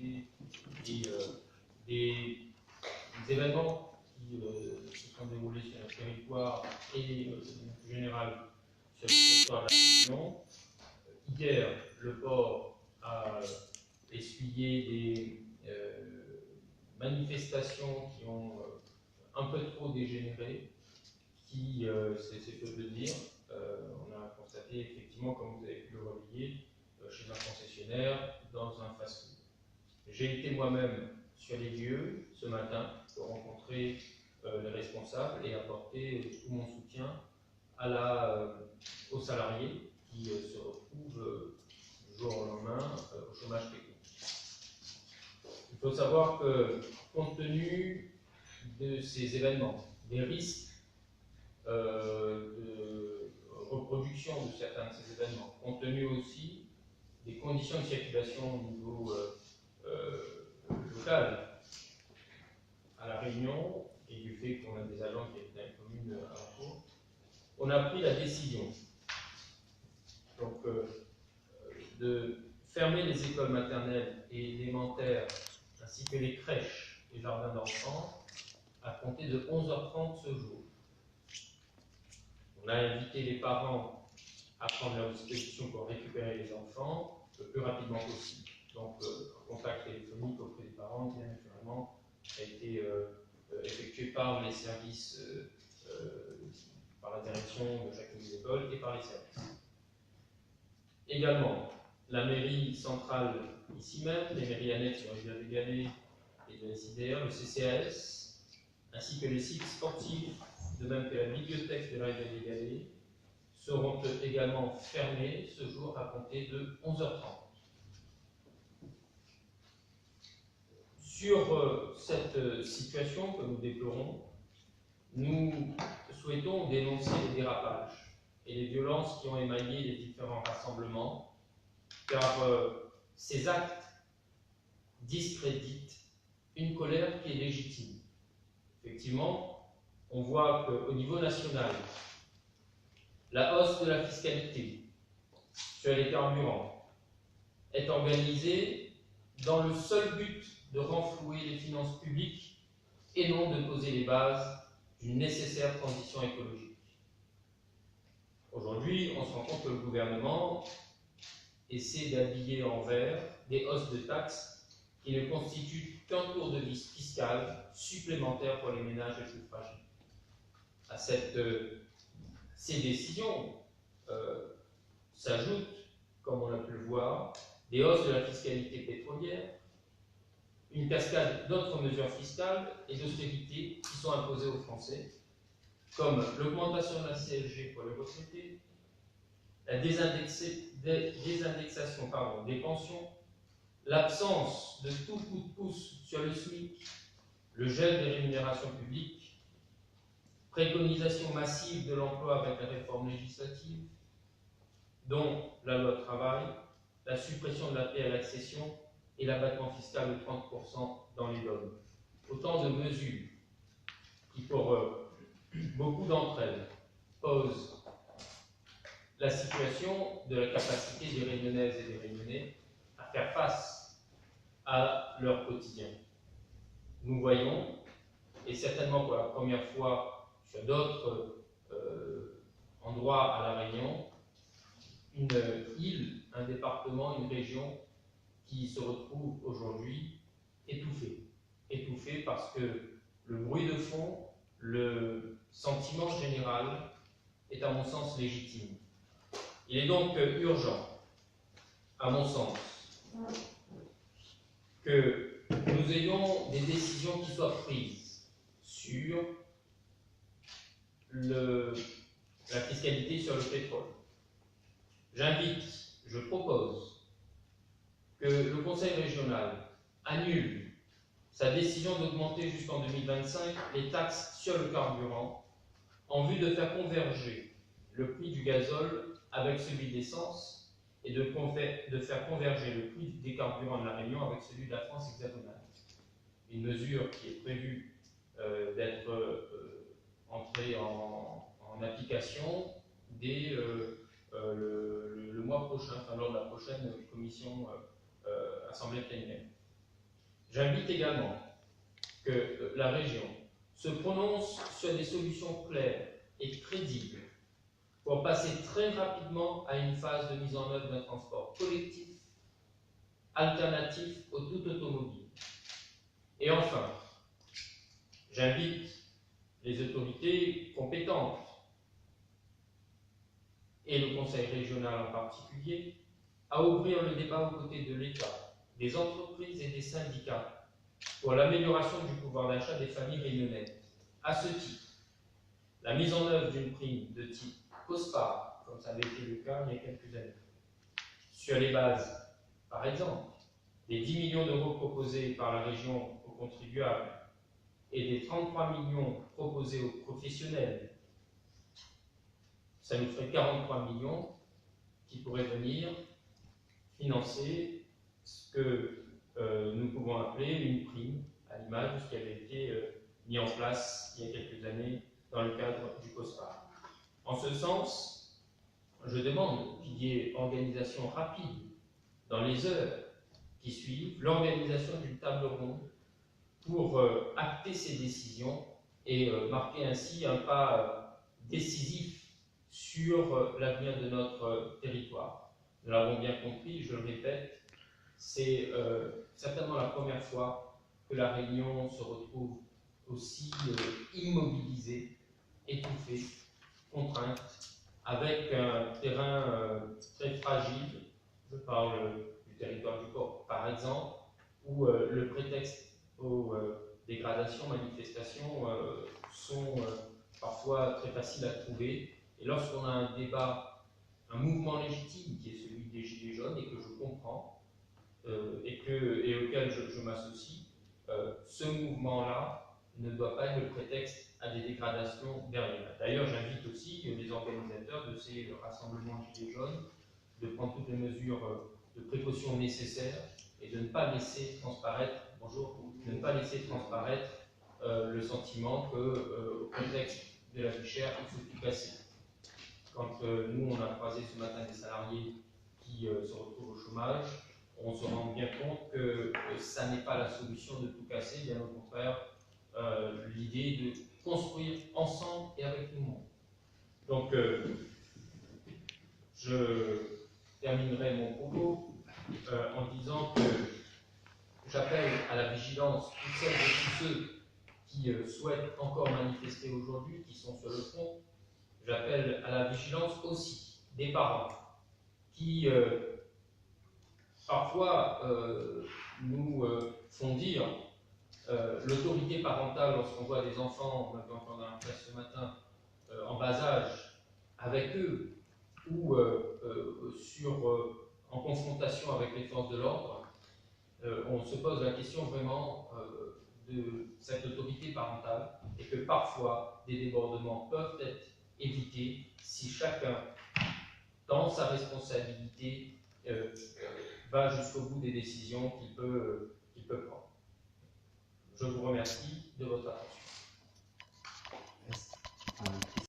d'activité et des événements qui se sont déroulés sur notre territoire et de manière plus générale sur le territoire de la Réunion. Hier, le port a essuyé des manifestations qui ont un peu trop dégénéré, qui, c'est peu de le dire, on a constaté effectivement, comme vous avez pu le relayer, chez un concessionnaire, dans un fast-food. J'ai été moi-même sur les lieux ce matin pour rencontrer les responsables et apporter tout mon soutien aux salariés qui se retrouvent du jour au lendemain au chômage technique. Il faut savoir que, compte tenu de ces événements, des risques de reproduction de certains de ces événements, compte tenu aussi des conditions de circulation au niveau local à La Réunion et du fait qu'on a des agents qui étaient dans les communes alentours, on a pris la décision donc, de fermer les écoles maternelles et élémentaires ainsi que les crèches et jardins d'enfants à compter de 11h30 ce jour. On a invité les parents à prendre leur disposition pour récupérer les enfants le plus rapidement possible. Donc, un contact téléphonique auprès des parents, bien naturellement, a été effectué par les services, par la direction de chacune des écoles et par les services. Également, la mairie centrale ici même, les mairies annexes de Rivière-des-Galets et de la SIDR, le CCAS, ainsi que les sites sportifs, de même que la bibliothèque de la Rivière-des-Galets, seront également fermés ce jour à compter de 11h30. Sur cette situation que nous déplorons, nous souhaitons dénoncer les dérapages et les violences qui ont émaillé les différents rassemblements, car ces actes discréditent une colère qui est légitime. Effectivement, on voit qu'au niveau national, la hausse de la fiscalité sur les carburants est organisée dans le seul but de renflouer les finances publiques et non de poser les bases d'une nécessaire transition écologique. Aujourd'hui, on se rend compte que le gouvernement essaie d'habiller en vert des hausses de taxes qui ne constituent qu'un tour de vis fiscal supplémentaire pour les ménages les plus fragiles. À ces décisions s'ajoutent, comme on a pu le voir, des hausses de la fiscalité pétrolière, une cascade d'autres mesures fiscales et d'austérité qui sont imposées aux Français, comme l'augmentation de la CSG pour les retraités, la désindexation des pensions, l'absence de tout coup de pouce sur le SMIC, le gel des rémunérations publiques, préconisation massive de l'emploi avec la réforme législative, dont la loi travail, la suppression de la paix à l'accession et l'abattement fiscal de 30% dans les DOM. Autant de mesures qui, pour beaucoup d'entre elles, posent la situation de la capacité des Réunionnaises et des Réunionnais à faire face à leur quotidien. Nous voyons, et certainement pour la première fois sur d'autres endroits à La Réunion, une île, un département, une région qui se retrouve aujourd'hui étouffée. Étouffée parce que le bruit de fond, le sentiment général est à mon sens légitime. Il est donc urgent, à mon sens, que nous ayons des décisions qui soient prises sur la fiscalité sur le pétrole. J'invite, je propose que le Conseil régional annule sa décision d'augmenter jusqu'en 2025 les taxes sur le carburant en vue de faire converger le prix du gazole avec celui de l'essence et de faire converger le prix des carburants de la Réunion avec celui de la France hexagonale. Une mesure qui est prévue d'être entrée en application dès le mois prochain, enfin lors de la prochaine commission Assemblée plénière. J'invite également que la région se prononce sur des solutions claires et crédibles pour passer très rapidement à une phase de mise en œuvre d'un transport collectif alternatif au tout automobile. Et enfin, j'invite les autorités compétentes et le Conseil régional en particulier à ouvrir le débat aux côtés de l'État, des entreprises et des syndicats pour l'amélioration du pouvoir d'achat des familles réunionnaises. À ce titre, la mise en œuvre d'une prime de type COSPAR, comme ça avait été le cas il y a quelques années, sur les bases, par exemple, des 10 millions d'euros proposés par la région aux contribuables et des 33 millions proposés aux professionnels, ça nous ferait 43 millions qui pourraient venir financer ce que nous pouvons appeler une prime, à l'image de ce qui avait été mis en place il y a quelques années dans le cadre du COSPAR. En ce sens, je demande qu'il y ait organisation rapide dans les heures qui suivent, l'organisation d'une table ronde pour acter ces décisions et marquer ainsi un pas décisif sur l'avenir de notre territoire. Nous l'avons bien compris, je le répète, c'est certainement la première fois que la Réunion se retrouve aussi immobilisée, étouffée, contrainte, avec un terrain très fragile. Je parle du territoire du port, par exemple, où le prétexte aux dégradations, manifestations sont parfois très faciles à trouver. Et lorsqu'on a un débat, un mouvement légitime qui est celui des Gilets jaunes et que je comprends et auquel je m'associe, ce mouvement-là ne doit pas être le prétexte à des dégradations derrière. D'ailleurs, j'invite aussi les organisateurs de ces rassemblements Gilets jaunes de prendre toutes les mesures de précaution nécessaires et de ne pas laisser transparaître, de ne pas laisser transparaître le sentiment qu'au contexte de la vie chère, il faut tout casser. Quand nous, on a croisé ce matin des salariés qui se retrouvent au chômage, on se rend bien compte que ça n'est pas la solution de tout casser, bien au contraire, l'idée de construire ensemble et avec tout le monde. Donc, je terminerai mon propos en disant que j'appelle à la vigilance toutes celles et tous ceux qui souhaitent encore manifester aujourd'hui, qui sont sur le front. J'appelle à la vigilance aussi des parents qui parfois nous font dire l'autorité parentale lorsqu'on voit des enfants, on l'a entendu dans la presse ce matin, en bas âge, avec eux, ou en confrontation avec les forces de l'ordre, on se pose la question vraiment de cette autorité parentale et que parfois des débordements peuvent être évités si chacun, dans sa responsabilité, va jusqu'au bout des décisions qu'il peut prendre. Je vous remercie de votre attention.